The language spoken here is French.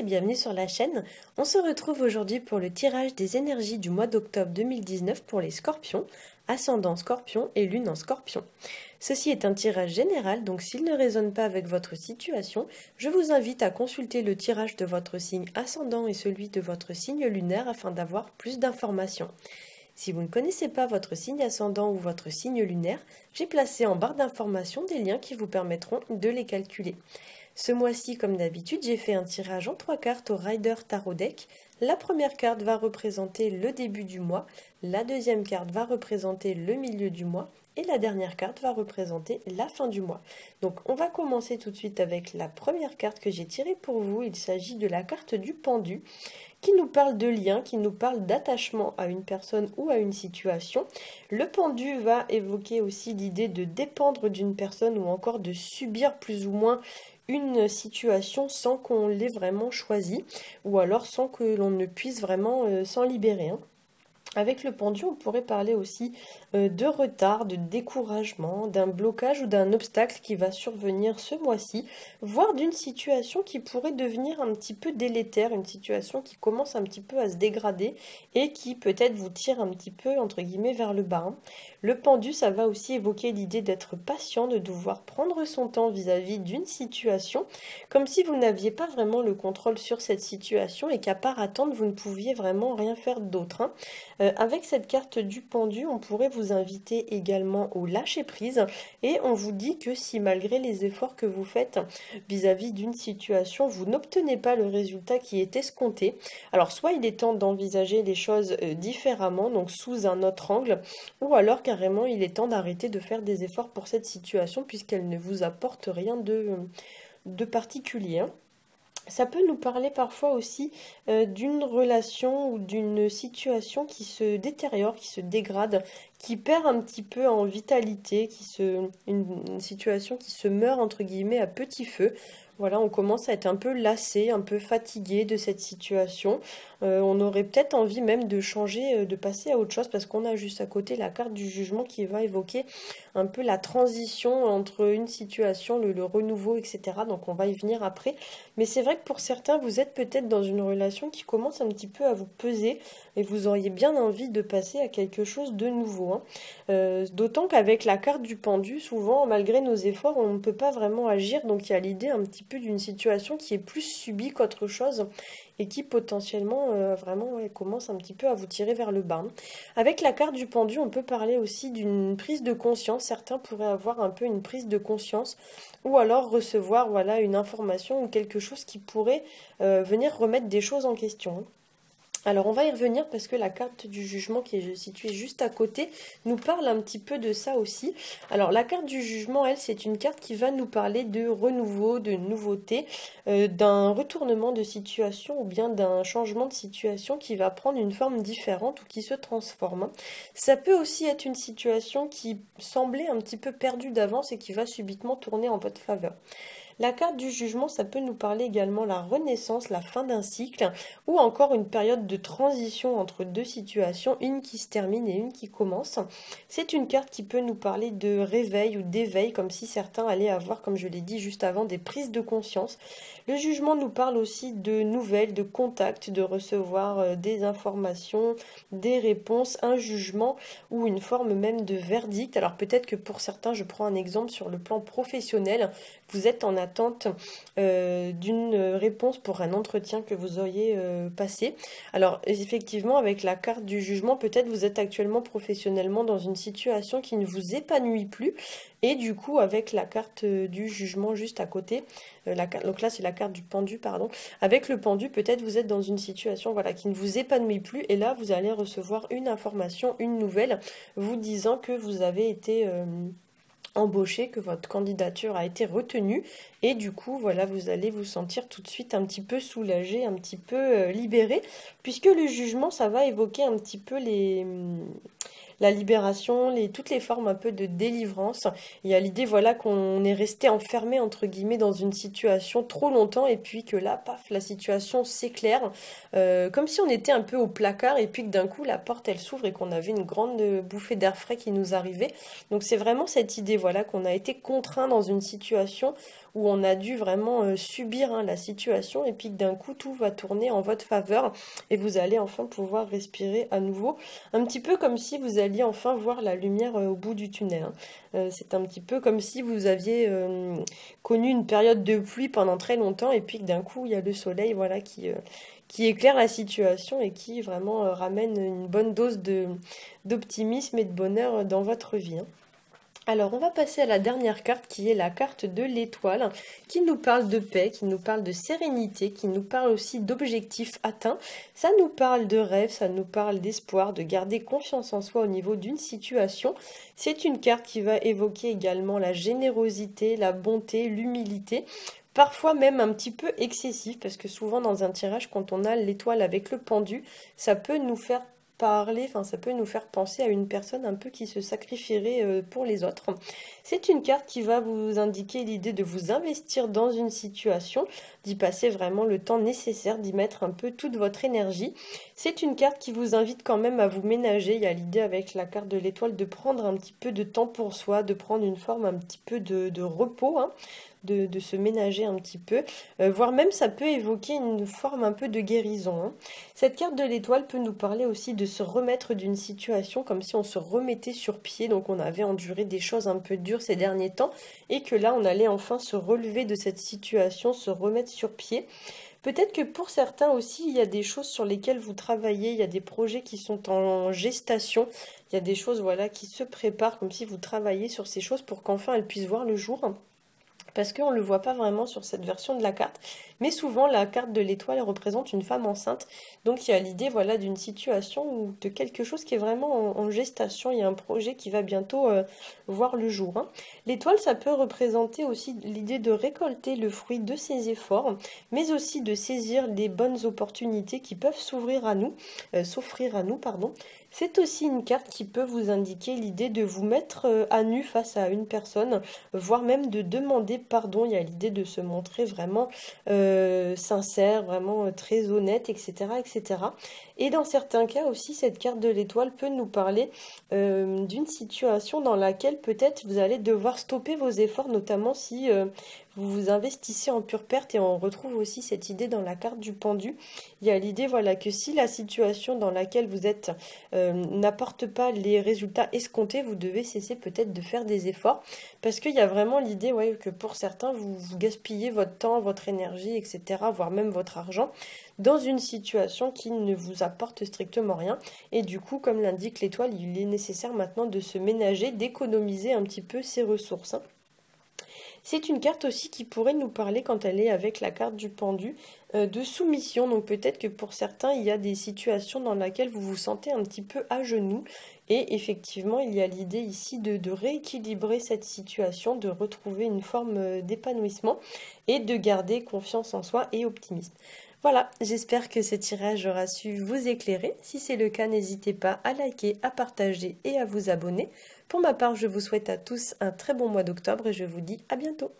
bienvenue sur la chaîne. On se retrouve aujourd'hui pour le tirage des énergies du mois d'octobre 2019 pour les scorpions, ascendant scorpion et lune en scorpion. Ceci est un tirage général, donc s'il ne résonne pas avec votre situation, je vous invite à consulter le tirage de votre signe ascendant et celui de votre signe lunaire afin d'avoir plus d'informations. Si vous ne connaissez pas votre signe ascendant ou votre signe lunaire, j'ai placé en barre d'informations des liens qui vous permettront de les calculer. Ce mois-ci, comme d'habitude, j'ai fait un tirage en 3 cartes au Rider Tarot Deck. La première carte va représenter le début du mois, la deuxième carte va représenter le milieu du mois et la dernière carte va représenter la fin du mois. Donc on va commencer tout de suite avec la première carte que j'ai tirée pour vous. Il s'agit de la carte du pendu qui nous parle de lien, qui nous parle d'attachement à une personne ou à une situation. Le pendu va évoquer aussi l'idée de dépendre d'une personne ou encore de subir plus ou moins une situation sans qu'on l'ait vraiment choisi ou alors sans que l'on ne puisse vraiment s'en libérer. Avec le pendu, on pourrait parler aussi de retard, de découragement, d'un blocage ou d'un obstacle qui va survenir ce mois-ci, voire d'une situation qui pourrait devenir un petit peu délétère, une situation qui commence un petit peu à se dégrader et qui peut-être vous tire un petit peu, entre guillemets, vers le bas. Le pendu, ça va aussi évoquer l'idée d'être patient, de devoir prendre son temps vis-à-vis d'une situation, comme si vous n'aviez pas vraiment le contrôle sur cette situation et qu'à part attendre, vous ne pouviez vraiment rien faire d'autre. Avec cette carte du pendu, on pourrait vous inviter également au lâcher-prise et on vous dit que si malgré les efforts que vous faites vis-à-vis d'une situation, vous n'obtenez pas le résultat qui est escompté, alors soit il est temps d'envisager les choses différemment, donc sous un autre angle, ou alors carrément il est temps d'arrêter de faire des efforts pour cette situation puisqu'elle ne vous apporte rien de particulier. Ça peut nous parler parfois aussi d'une relation ou d'une situation qui se détériore, qui se dégrade, qui perd un petit peu en vitalité, une situation qui se meurt entre guillemets à petit feu. Voilà, on commence à être un peu lassé, un peu fatigué de cette situation. On aurait peut-être envie même de changer, de passer à autre chose parce qu'on a juste à côté la carte du jugement qui va évoquer un peu la transition entre une situation, le renouveau, etc. Donc on va y venir après. Mais c'est vrai que pour certains, vous êtes peut-être dans une relation qui commence un petit peu à vous peser et vous auriez bien envie de passer à quelque chose de nouveau. D'autant qu'avec la carte du pendu, souvent, malgré nos efforts, on ne peut pas vraiment agir. Donc il y a l'idée un petit peu d'une situation qui est plus subie qu'autre chose et qui potentiellement commence un petit peu à vous tirer vers le bas. Avec la carte du pendu, on peut parler aussi d'une prise de conscience. Certains pourraient avoir un peu une prise de conscience ou alors recevoir une information ou quelque chose qui pourrait venir remettre des choses en question. Alors on va y revenir parce que la carte du jugement qui est située juste à côté nous parle un petit peu de ça aussi. Alors la carte du jugement, elle, c'est une carte qui va nous parler de renouveau, de nouveauté, d'un retournement de situation ou bien d'un changement de situation qui va prendre une forme différente ou qui se transforme. Ça peut aussi être une situation qui semblait un petit peu perdue d'avance et qui va subitement tourner en votre faveur. La carte du jugement, ça peut nous parler également de la renaissance, la fin d'un cycle, ou encore une période de transition entre deux situations, une qui se termine et une qui commence. C'est une carte qui peut nous parler de réveil ou d'éveil, comme si certains allaient avoir, comme je l'ai dit juste avant, des prises de conscience. Le jugement nous parle aussi de nouvelles, de contacts, de recevoir des informations, des réponses, un jugement ou une forme même de verdict. Alors peut-être que pour certains, je prends un exemple sur le plan professionnel, vous êtes en attente d'une réponse pour un entretien que vous auriez passé. Alors effectivement, avec la carte du jugement, peut-être vous êtes actuellement professionnellement dans une situation qui ne vous épanouit plus. Et du coup, avec la carte du jugement juste à côté, donc là c'est la carte du pendu, pardon. Avec le pendu, peut-être vous êtes dans une situation qui ne vous épanouit plus. Et là, vous allez recevoir une information, une nouvelle, vous disant que vous avez été embauché, que votre candidature a été retenue et du coup vous allez vous sentir tout de suite un petit peu soulagé, un petit peu libéré, puisque le jugement ça va évoquer un petit peu la libération, toutes les formes un peu de délivrance. Il y a l'idée, voilà, qu'on est resté enfermé, entre guillemets, dans une situation trop longtemps et puis que là, paf, la situation s'éclaire, comme si on était un peu au placard et puis que d'un coup, la porte, elle s'ouvre et qu'on avait une grande bouffée d'air frais qui nous arrivait. Donc c'est vraiment cette idée, voilà, qu'on a été contraint dans une situation où on a dû vraiment subir hein, la situation et puis que d'un coup, tout va tourner en votre faveur et vous allez enfin pouvoir respirer à nouveau. Un petit peu comme si vous alliez enfin voir la lumière au bout du tunnel, hein. C'est un petit peu comme si vous aviez connu une période de pluie pendant très longtemps et puis que d'un coup il y a le soleil voilà, qui éclaire la situation et qui vraiment ramène une bonne dose d'optimisme et de bonheur dans votre vie, hein. Alors, on va passer à la dernière carte qui est la carte de l'étoile, qui nous parle de paix, qui nous parle de sérénité, qui nous parle aussi d'objectifs atteints. Ça nous parle de rêves, ça nous parle d'espoir, de garder confiance en soi au niveau d'une situation. C'est une carte qui va évoquer également la générosité, la bonté, l'humilité. Parfois même un petit peu excessif, parce que souvent dans un tirage, quand on a l'étoile avec le pendu, ça peut nous faire parler, enfin ça peut nous faire penser à une personne un peu qui se sacrifierait pour les autres. C'est une carte qui va vous indiquer l'idée de vous investir dans une situation, d'y passer vraiment le temps nécessaire, d'y mettre un peu toute votre énergie. C'est une carte qui vous invite quand même à vous ménager. Il y a l'idée avec la carte de l'étoile de prendre un petit peu de temps pour soi, de prendre une forme un petit peu de repos, hein, de se ménager un petit peu, voire même ça peut évoquer une forme un peu de guérison, hein. Cette carte de l'étoile peut nous parler aussi de se remettre d'une situation comme si on se remettait sur pied, donc on avait enduré des choses un peu dures ces derniers temps et que là on allait enfin se relever de cette situation, se remettre sur pied. Peut-être que pour certains aussi, il y a des choses sur lesquelles vous travaillez, il y a des projets qui sont en gestation, il y a des choses voilà qui se préparent comme si vous travailliez sur ces choses pour qu'enfin elles puissent voir le jour, parce qu'on ne le voit pas vraiment sur cette version de la carte. Mais souvent, la carte de l'étoile représente une femme enceinte. Donc, il y a l'idée voilà, d'une situation ou de quelque chose qui est vraiment en gestation. Il y a un projet qui va bientôt voir le jour, hein. L'étoile, ça peut représenter aussi l'idée de récolter le fruit de ses efforts, mais aussi de saisir les bonnes opportunités qui peuvent s'offrir à nous, pardon. C'est aussi une carte qui peut vous indiquer l'idée de vous mettre à nu face à une personne, voire même de demander pardon. Il y a l'idée de se montrer vraiment sincère, vraiment très honnête, etc., etc. Et dans certains cas aussi, cette carte de l'étoile peut nous parler d'une situation dans laquelle peut-être vous allez devoir stopper vos efforts, notamment si vous vous investissez en pure perte. Et on retrouve aussi cette idée dans la carte du pendu. Il y a l'idée voilà, que si la situation dans laquelle vous êtes n'apporte pas les résultats escomptés, vous devez cesser peut-être de faire des efforts, parce qu'il y a vraiment l'idée ouais, que pour certains, vous gaspillez votre temps, votre énergie, etc., voire même votre argent, dans une situation qui ne vous apporte strictement rien. Et du coup, comme l'indique l'étoile, il est nécessaire maintenant de se ménager, d'économiser un petit peu ses ressources, hein. C'est une carte aussi qui pourrait nous parler, quand elle est avec la carte du pendu, de soumission. Donc peut-être que pour certains, il y a des situations dans lesquelles vous vous sentez un petit peu à genoux. Et effectivement, il y a l'idée ici de rééquilibrer cette situation, de retrouver une forme d'épanouissement et de garder confiance en soi et optimisme. Voilà, j'espère que ce tirage aura su vous éclairer. Si c'est le cas, n'hésitez pas à liker, à partager et à vous abonner. Pour ma part, je vous souhaite à tous un très bon mois d'octobre et je vous dis à bientôt.